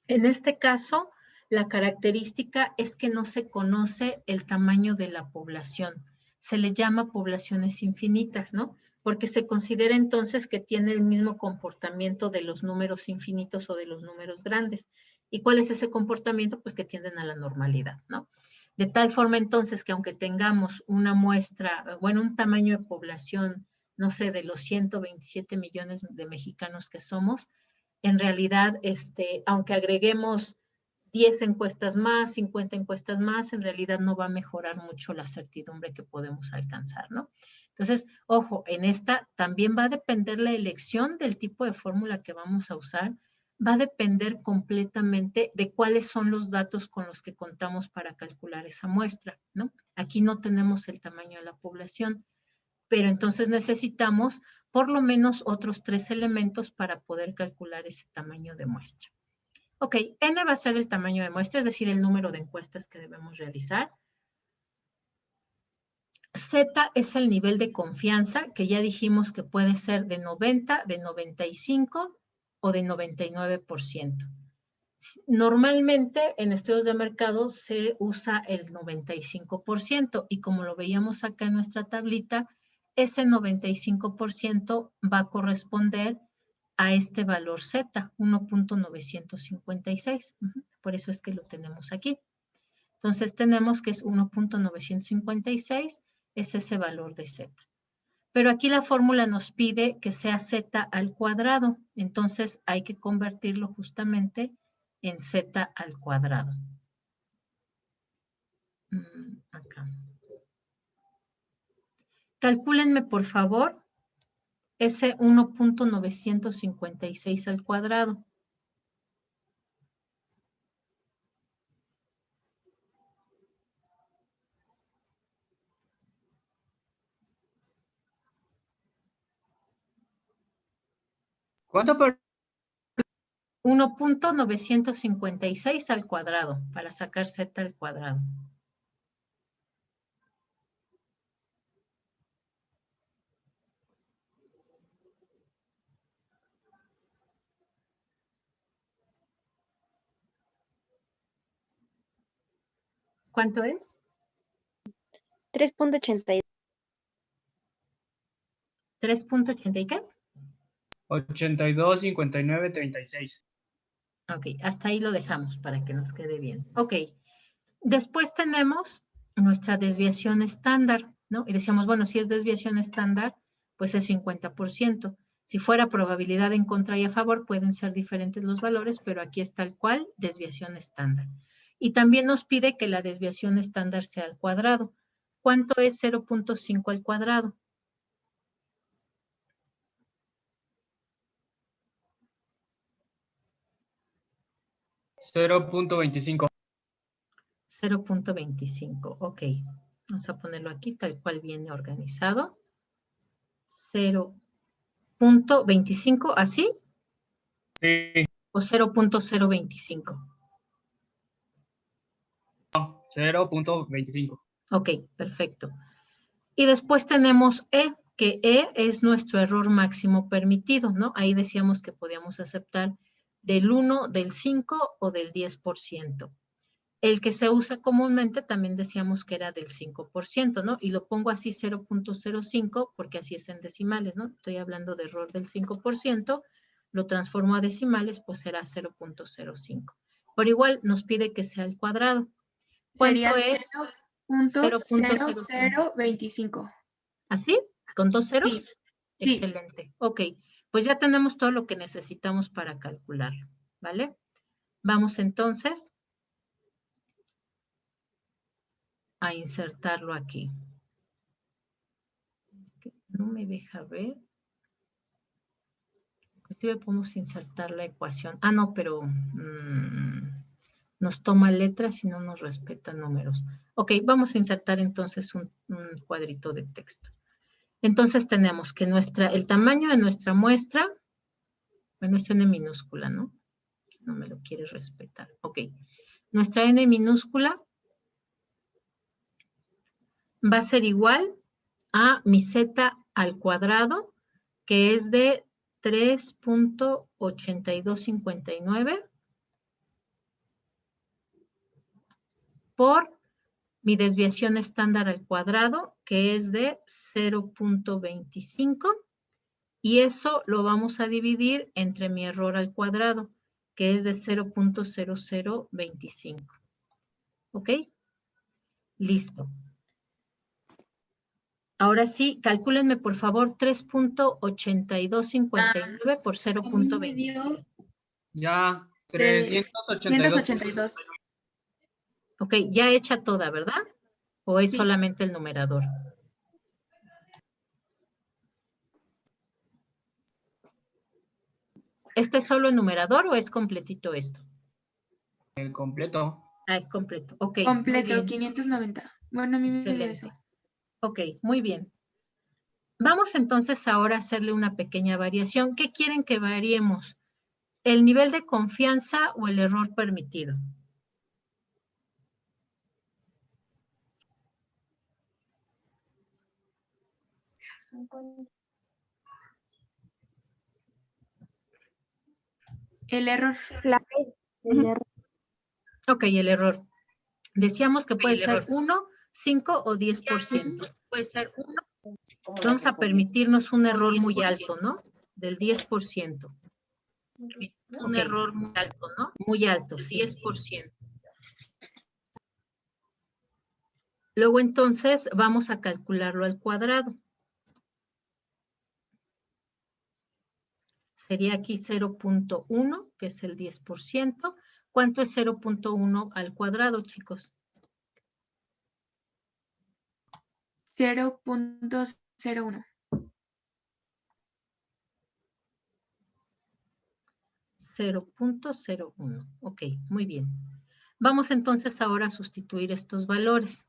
En este caso, la característica es que no se conoce el tamaño de la población. Se le llama poblaciones infinitas, ¿no? Porque se considera entonces que tiene el mismo comportamiento de los números infinitos o de los números grandes. ¿Y cuál es ese comportamiento? Pues que tienden a la normalidad, ¿no? De tal forma entonces que aunque tengamos una muestra, bueno, un tamaño de población, no sé, de los 127 millones de mexicanos que somos, en realidad, aunque agreguemos 10 encuestas más, 50 encuestas más, en realidad no va a mejorar mucho la certidumbre que podemos alcanzar, ¿no? Entonces, ojo, en esta también va a depender la elección del tipo de fórmula que vamos a usar, va a depender completamente de cuáles son los datos con los que contamos para calcular esa muestra, ¿no? Aquí no tenemos el tamaño de la población, pero entonces necesitamos por lo menos otros 3 elementos para poder calcular ese tamaño de muestra. Ok, N va a ser el tamaño de muestra, es decir, el número de encuestas que debemos realizar. Z es el nivel de confianza, que ya dijimos que puede ser de 90, de 95 o de 99%. Normalmente en estudios de mercado se usa el 95% y como lo veíamos acá en nuestra tablita, ese 95% va a corresponder a este valor Z, 1.956. Por eso es que lo tenemos aquí. Entonces tenemos que es 1.956, es ese valor de Z. Pero aquí la fórmula nos pide que sea Z al cuadrado. Entonces hay que convertirlo justamente en Z al cuadrado. Acá. Calcúlenme, por favor, ese 1.956 al cuadrado. ¿Cuánto por 1.956 al cuadrado, para sacar Z al cuadrado. ¿Cuánto es? 3.82. 3.80 y qué? 82, 59, 36? Ok, hasta ahí lo dejamos para que nos quede bien. Ok, después tenemos nuestra desviación estándar, ¿no? Y decíamos, bueno, si es desviación estándar, pues es 50%. Si fuera probabilidad en contra y a favor, pueden ser diferentes los valores, pero aquí es tal cual, desviación estándar. Y también nos pide que la desviación estándar sea al cuadrado. ¿Cuánto es 0.5 al cuadrado? 0.25. 0.25, ok. Vamos a ponerlo aquí tal cual viene organizado. 0.25, ¿así? Sí, ¿O 0.025? 0.25. Ok, perfecto. Y después tenemos E, que E es nuestro error máximo permitido, ¿no? Ahí decíamos que podíamos aceptar del 1, del 5 o del 10%. El que se usa comúnmente también decíamos que era del 5%, ¿no? Y lo pongo así 0.05 porque así es en decimales, ¿no? Estoy hablando de error del 5%, lo transformo a decimales, pues será 0.05. Por igual nos pide que sea al cuadrado. Sería ¿Cuánto es? 0.0025. ¿Así? ¿Con 2 ceros? Sí, sí. Excelente. Ok, pues ya tenemos todo lo que necesitamos para calcularlo, ¿vale? Vamos entonces a insertarlo aquí. No me deja ver. Inclusive podemos insertar la ecuación. Ah, no, pero nos toma letras y no nos respeta números. Ok, vamos a insertar entonces un cuadrito de texto. Entonces tenemos que el tamaño de nuestra muestra, bueno, es n minúscula, ¿no? No me lo quiere respetar. Ok. Nuestra n minúscula va a ser igual a mi z al cuadrado, que es de 3.8259 por mi desviación estándar al cuadrado, que es de 0.25, y eso lo vamos a dividir entre mi error al cuadrado, que es de 0.0025. ¿Ok? Listo. Ahora sí, calcúlenme por favor 3.8259 por A mí me 0.25. dio Ya, 382. 382. Ok, ya hecha toda, ¿verdad? ¿O es Sí. solamente el numerador? ¿Este es solo el numerador o es completito esto? El completo. Ah, es completo. Ok, muy Completo, bien. 590. Bueno, a mí me dio eso. Excelente. Ok, muy bien. Vamos entonces ahora a hacerle una pequeña variación. ¿Qué quieren que variemos? ¿El nivel de confianza o el error permitido? El error. Ok, el error. Decíamos que puede ser 1, 5 o 10%. Puede ser 1. Vamos a permitirnos un error muy alto, ¿no? Del 10%. Un Ok. error muy alto, ¿no? Muy alto, sí. 10%. Luego entonces vamos a calcularlo al cuadrado. Sería aquí 0.1, que es el 10%. ¿Cuánto es 0.1 al cuadrado, chicos? 0.01. 0.01. Ok, muy bien. Vamos entonces ahora a sustituir estos valores.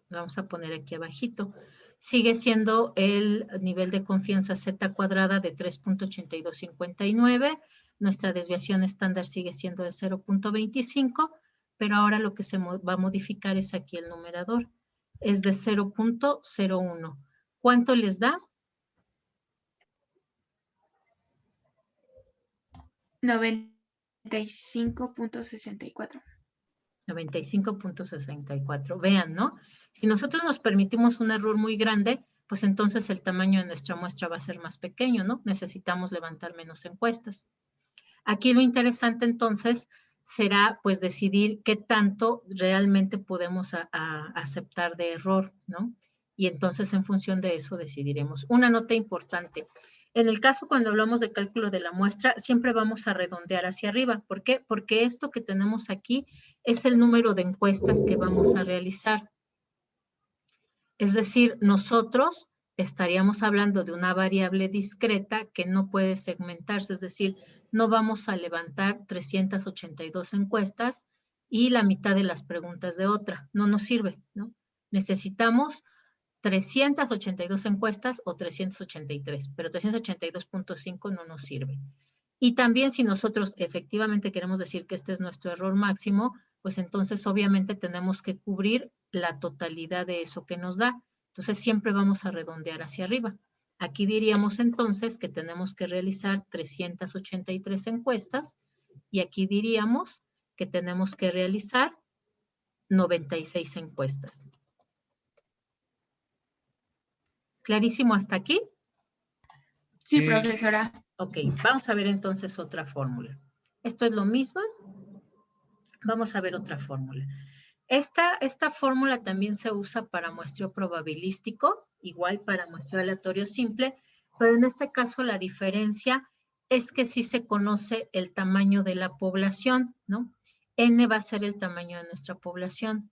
Vamos a poner aquí abajito. Sigue siendo el nivel de confianza z cuadrada de 3.8259. Nuestra desviación estándar sigue siendo de 0.25, pero ahora lo que se va a modificar es aquí el numerador. Es de 0.01. ¿Cuánto les da? 95.64. 95.64. Vean, ¿no? Si nosotros nos permitimos un error muy grande, pues entonces el tamaño de nuestra muestra va a ser más pequeño, ¿no? Necesitamos levantar menos encuestas. Aquí lo interesante entonces será pues decidir qué tanto realmente podemos aceptar de error, ¿no? Y entonces en función de eso decidiremos. Una nota importante. En el caso cuando hablamos de cálculo de la muestra, siempre vamos a redondear hacia arriba. ¿Por qué? Porque esto que tenemos aquí es el número de encuestas que vamos a realizar. Es decir, nosotros estaríamos hablando de una variable discreta que no puede segmentarse, es decir, no vamos a levantar 382 encuestas y la mitad de las preguntas de otra. No nos sirve, ¿no? Necesitamos 382 encuestas o 383, pero 382.5 no nos sirve. Y también si nosotros efectivamente queremos decir que este es nuestro error máximo, pues entonces obviamente tenemos que cubrir la totalidad de eso que nos da. Entonces siempre vamos a redondear hacia arriba. Aquí diríamos entonces que tenemos que realizar 383 encuestas y aquí diríamos que tenemos que realizar 96 encuestas. ¿Clarísimo hasta aquí? Sí, Sí. profesora. Ok, vamos a ver entonces otra fórmula. Esto es lo mismo. Vamos a ver otra fórmula. Esta fórmula también se usa para muestreo probabilístico, igual para muestreo aleatorio simple, pero en este caso la diferencia es que sí se conoce el tamaño de la población, ¿no? N va a ser el tamaño de nuestra población.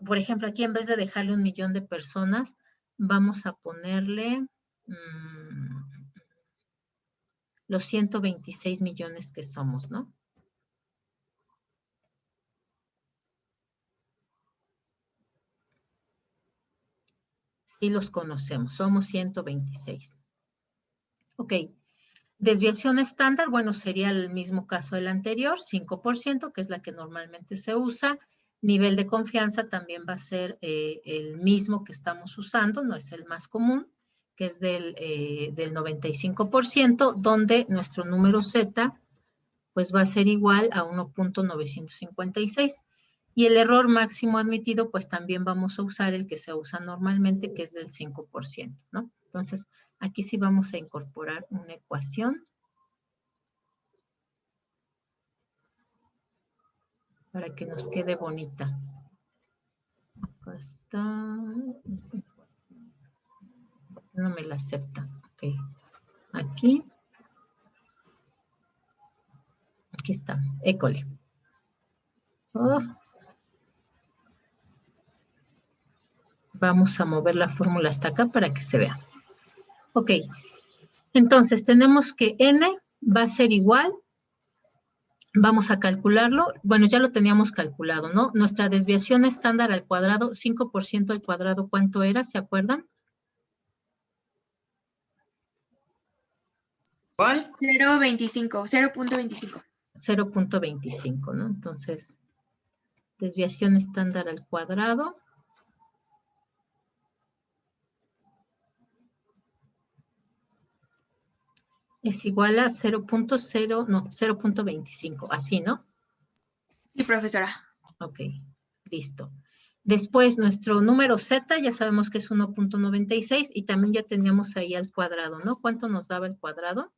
Por ejemplo, aquí en vez de dejarle 1 millón de personas, vamos a ponerle los 126 millones que somos, ¿no? Sí los conocemos, somos 126. Ok. Desviación estándar, bueno, sería el mismo caso del anterior, 5%, que es la que normalmente se usa. Nivel de confianza también va a ser el mismo que estamos usando, no es el más común, que es del 95%, donde nuestro número Z pues va a ser igual a 1.956. Y el error máximo admitido, pues también vamos a usar el que se usa normalmente, que es del 5%, ¿no? Entonces, aquí sí vamos a incorporar una ecuación para que nos quede bonita. Acá está. No me la acepta. Ok. Aquí. Aquí está. École. Oh. Vamos a mover la fórmula hasta acá para que se vea. Ok. Entonces, tenemos que n va a ser igual. Vamos a calcularlo. Bueno, ya lo teníamos calculado, ¿no? Nuestra desviación estándar al cuadrado, 5% al cuadrado, ¿cuánto era? ¿Se acuerdan? ¿Cuál? 0.25, 0.25. 0.25, ¿no? Entonces, desviación estándar al cuadrado. Es igual a 0.0, no, 0.25, así, ¿no? Sí, profesora. Ok, listo. Después, nuestro número Z, ya sabemos que es 1.96 y también ya teníamos ahí al cuadrado, ¿no? ¿Cuánto nos daba el cuadrado?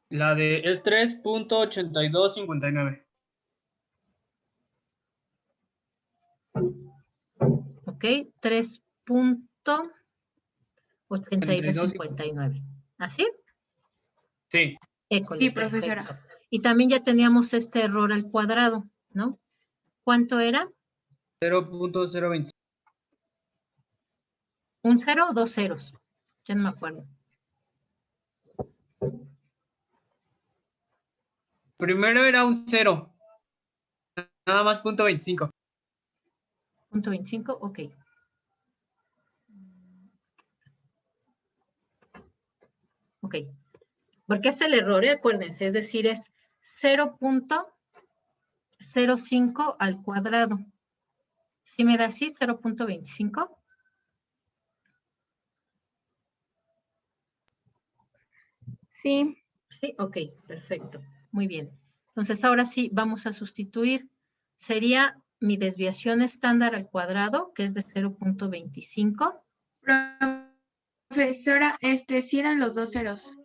La de es 3.8259. Ok, 3.8259. ¿Así? Sí. École, Sí, perfecto. profesora. Y también ya teníamos este error al cuadrado, ¿no? ¿Cuánto era? 0.025. ¿Un 0 o 2 ceros? Ya no me acuerdo. Primero era un 0. Nada más .25. ¿Punto 25? Ok. Ok. Porque es el error, acuérdense, es decir, es 0.05 al cuadrado. ¿Sí me da así? 0.25. Sí. Sí, ok, perfecto. Muy bien. Entonces, ahora sí, vamos a sustituir. Sería mi desviación estándar al cuadrado, que es de 0.25. Profesora, sí eran los dos ceros.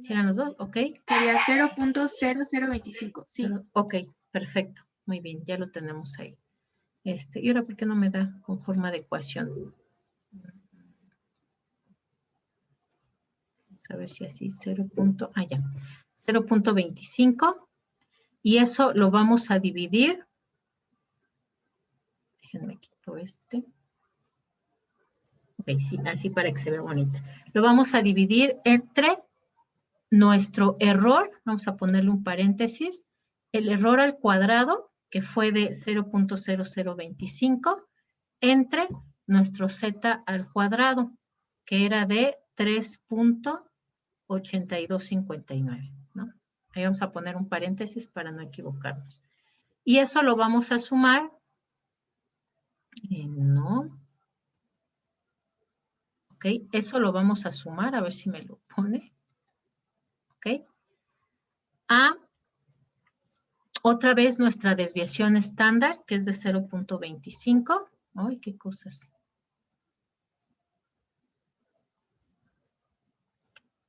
¿Sí eran los dos? Ok. Sería 0.0025. Sí. Ok, perfecto. Muy bien, ya lo tenemos ahí. ¿Y ahora por qué no me da con forma de ecuación? Vamos a ver si así 0.25. Y eso lo vamos a dividir. Déjenme quito este. Ok, sí, así para que se vea bonita. Lo vamos a dividir entre nuestro error, vamos a ponerle un paréntesis, el error al cuadrado, que fue de 0.0025, entre nuestro z al cuadrado, que era de 3.8259, ¿no? Ahí vamos a poner un paréntesis para no equivocarnos. Y eso lo vamos a sumar, no. Ok, eso lo vamos a sumar, a ver si me lo pone. Ok. A otra vez nuestra desviación estándar, que es de 0.25. Ay, qué cosas.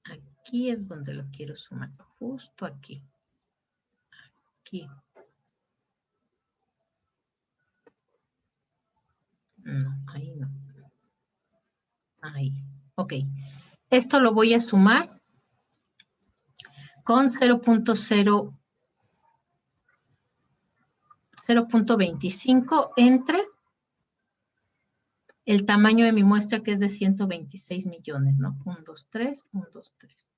Aquí es donde lo quiero sumar, justo aquí. Aquí. No, ahí no. Ahí. Ok. Esto lo voy a sumar con 0.25 entre el tamaño de mi muestra, que es de 126 millones, ¿no? 1, 2, 3, 1, 2, 3.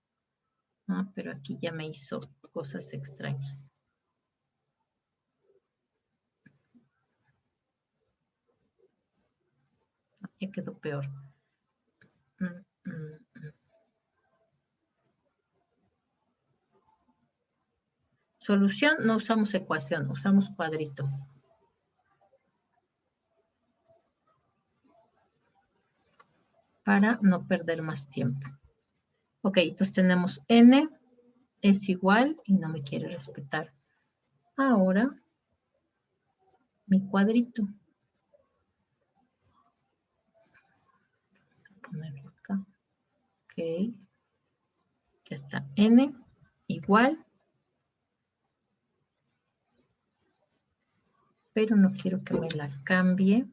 Ah, pero aquí ya me hizo cosas extrañas. Ya quedó peor. Solución, no usamos ecuación, usamos cuadrito. Para no perder más tiempo. Ok, entonces tenemos n es igual y no me quiere respetar. Ahora, mi cuadrito. Voy a ponerlo acá. Ok. Ya está. N igual. Pero no quiero que me la cambie.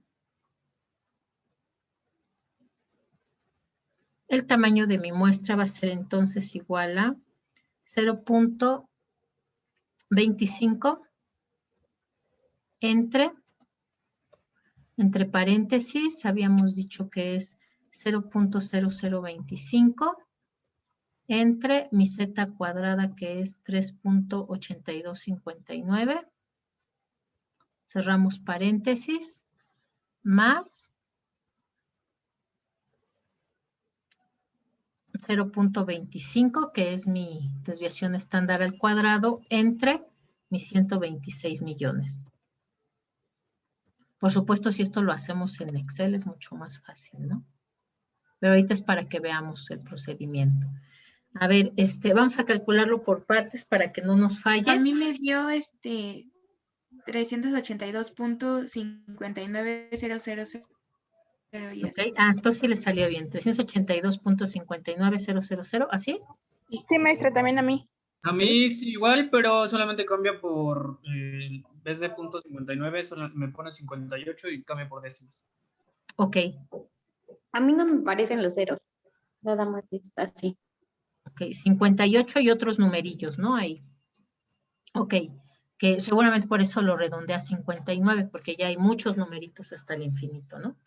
El tamaño de mi muestra va a ser entonces igual a 0.25 entre paréntesis, habíamos dicho que es 0.0025 entre mi z cuadrada que es 3.8259. Cerramos paréntesis, más 0.25, que es mi desviación estándar al cuadrado, entre mis 126 millones. Por supuesto, si esto lo hacemos en Excel es mucho más fácil, ¿no? Pero ahorita es para que veamos el procedimiento. A ver, vamos a calcularlo por partes para que no nos falle. A mí me dio 382.5900. Ok, entonces sí le salió bien. 382.59000, ¿así? Sí, maestra, también a mí. A mí sí igual, pero solamente cambia por, en vez de .59, me pone 58 y cambia por décimas. Ok, A mí no me parecen los ceros. Nada más es así. ok. 58 y otros numerillos, ¿no? Ahí. Ok, que seguramente por eso lo redondea a 59, porque ya hay muchos numeritos hasta el infinito, ¿no?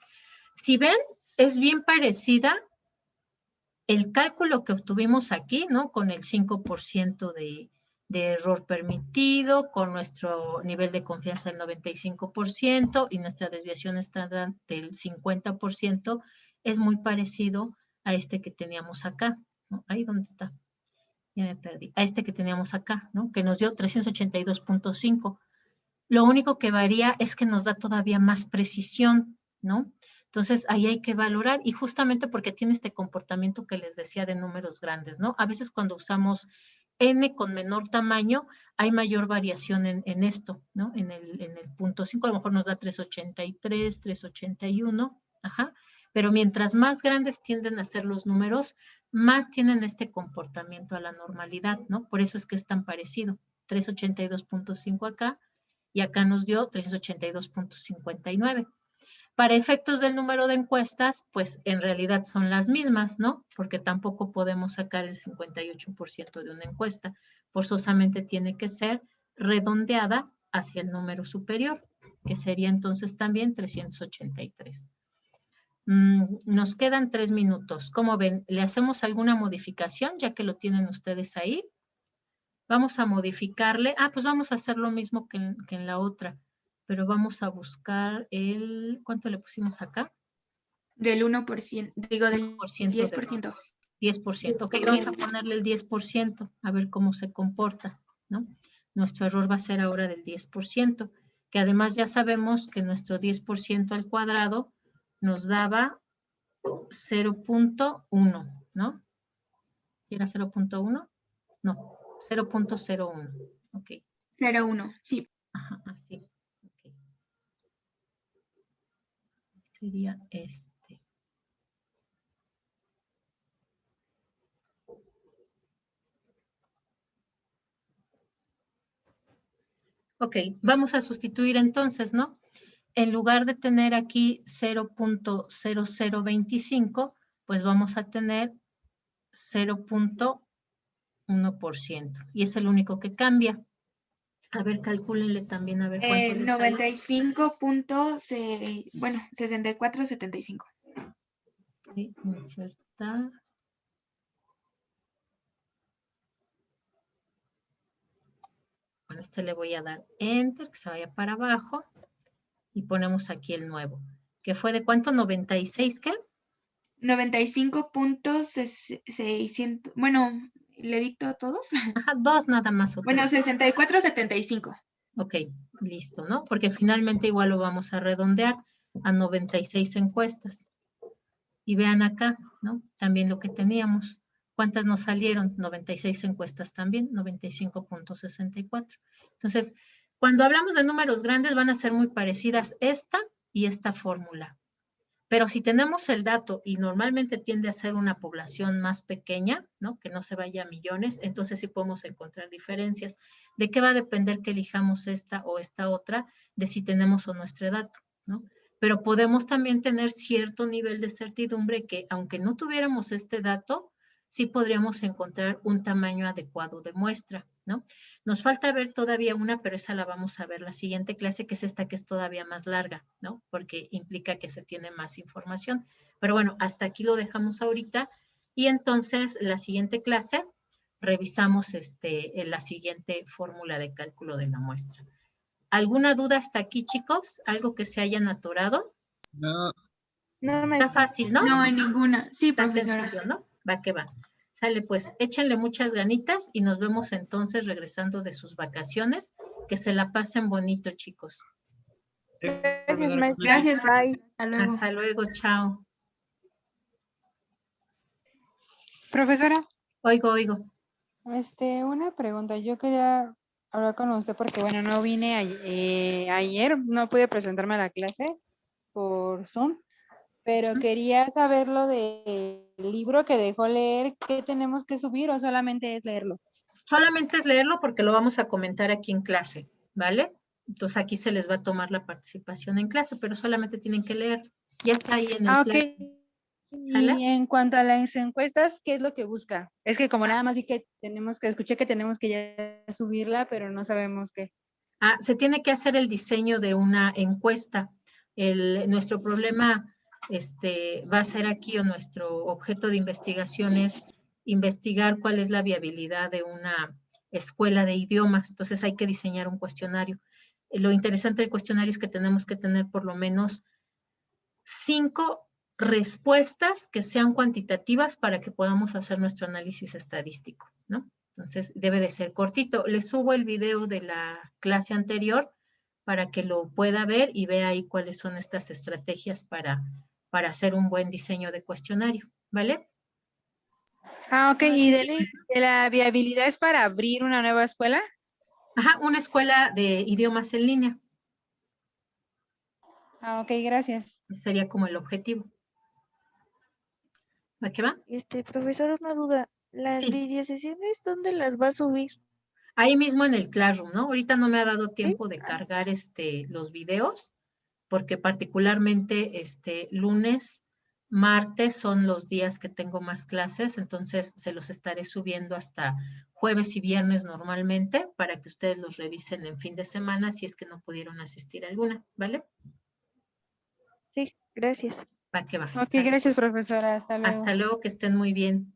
Si ven, es bien parecida el cálculo que obtuvimos aquí, ¿no? Con el 5% de error permitido, con nuestro nivel de confianza del 95% y nuestra desviación estándar del 50%, es muy parecido a este que teníamos acá, ¿no? Ahí donde está. Ya me perdí. A este que teníamos acá, ¿no? Que nos dio 382.5. Lo único que varía es que nos da todavía más precisión, ¿no? Entonces, ahí hay que valorar y justamente porque tiene este comportamiento que les decía de números grandes, ¿no? A veces cuando usamos n con menor tamaño, hay mayor variación en esto, ¿no? En el punto 5, a lo mejor nos da 383, 381, ajá. Pero mientras más grandes tienden a ser los números, más tienen este comportamiento a la normalidad, ¿no? Por eso es que es tan parecido. 382.5 acá, y acá nos dio 382.59. Para efectos del número de encuestas, pues en realidad son las mismas, ¿no? Porque tampoco podemos sacar el 58% de una encuesta. Forzosamente tiene que ser redondeada hacia el número superior, que sería entonces también 383. Nos quedan 3 minutos. ¿Cómo ven? ¿Le hacemos alguna modificación ya que lo tienen ustedes ahí? Vamos a modificarle. Pues vamos a hacer lo mismo que en la otra. Pero vamos a buscar el... ¿Cuánto le pusimos acá? Del 1%, digo del 10%. 10%. 10%. Ok, vamos a ponerle el 10%, a ver cómo se comporta, ¿no? Nuestro error va a ser ahora del 10%, que además ya sabemos que nuestro 10% al cuadrado nos daba 0.1, ¿no? ¿Era 0.1? No, 0.01. Ok. 0.1, sí. Ajá, así. Ok. Sería este. Ok, vamos a sustituir entonces, ¿no? En lugar de tener aquí 0.0025, pues vamos a tener 0.1%. Y es el único que cambia. A ver, calcúlenle también, a ver cuánto le sale. 95.6, bueno, 64.75. Ok, insertar. Bueno, le voy a dar Enter, que se vaya para abajo. Y ponemos aquí el nuevo. que fue de ¿cuánto? 96, ¿qué? 95.600. Bueno, ¿le dicto a todos? Ajá, 2 nada más. Bueno, 64.75. Ok, listo, ¿no? Porque finalmente igual lo vamos a redondear a 96 encuestas. Y vean acá, ¿no? También lo que teníamos. ¿Cuántas nos salieron? 96 encuestas también, 95.64. Entonces, cuando hablamos de números grandes van a ser muy parecidas esta y esta fórmula. Pero si tenemos el dato y normalmente tiende a ser una población más pequeña, ¿no? Que no se vaya a millones, entonces sí podemos encontrar diferencias. ¿De qué va a depender que elijamos esta o esta otra? De si tenemos o no este dato, ¿no? Pero podemos también tener cierto nivel de certidumbre que aunque no tuviéramos este dato, sí podríamos encontrar un tamaño adecuado de muestra, ¿no? Nos falta ver todavía una, pero esa la vamos a ver la siguiente clase, que es esta que es todavía más larga, ¿no? Porque implica que se tiene más información. Pero bueno, hasta aquí lo dejamos ahorita. Y entonces, la siguiente clase, revisamos la siguiente fórmula de cálculo de la muestra. ¿Alguna duda hasta aquí, chicos? ¿Algo que se hayan atorado? No. No, Está maestra. fácil, ¿no? No, en ninguna. Sí, Está profesora. sencillo, ¿no? Va que va. Sale pues, échenle muchas ganitas y nos vemos entonces regresando de sus vacaciones. Que se la pasen bonito, chicos. Sí, Gracias, profesora. maestra. Gracias, Bye. Hasta luego. Hasta luego, chao. Profesora, Oigo. una pregunta. Yo quería hablar con usted porque, bueno, no vine ayer, no pude presentarme a la clase por Zoom, pero quería saber lo del libro que dejó leer, ¿qué tenemos que subir o solamente es leerlo? Solamente es leerlo porque lo vamos a comentar aquí en clase, ¿vale? Entonces aquí se les va a tomar la participación en clase, pero solamente tienen que leer. Ya está ahí en el Ok. plan. ¿Sale? Y en cuanto a las encuestas, ¿qué es lo que busca? Es que como nada más vi que escuché que tenemos que ya subirla, pero no sabemos qué. Se tiene que hacer el diseño de una encuesta. Nuestro problema va a ser aquí, o nuestro objeto de investigación es investigar cuál es la viabilidad de una escuela de idiomas. Entonces hay que diseñar un cuestionario. Lo interesante del cuestionario es que tenemos que tener por lo menos 5 respuestas que sean cuantitativas para que podamos hacer nuestro análisis estadístico, ¿no? Entonces, debe de ser cortito. Les subo el video de la clase anterior para que lo pueda ver y vea ahí cuáles son estas estrategias para hacer un buen diseño de cuestionario, ¿vale? Ok. ¿Y de la viabilidad es para abrir una nueva escuela? Ajá, una escuela de idiomas en línea. Ok, gracias. Sería como el objetivo. ¿Va que va? Profesor, una duda. ¿Las Sí. videosesiones dónde las va a subir? Ahí mismo en el Classroom, ¿no? Ahorita no me ha dado tiempo de cargar los videos, porque particularmente lunes, martes son los días que tengo más clases, entonces se los estaré subiendo hasta jueves y viernes normalmente para que ustedes los revisen en fin de semana si es que no pudieron asistir a alguna, ¿vale? Sí, gracias. Va que va. Ok, Sale, gracias, pues. profesora. Hasta luego. Hasta luego, que estén muy bien.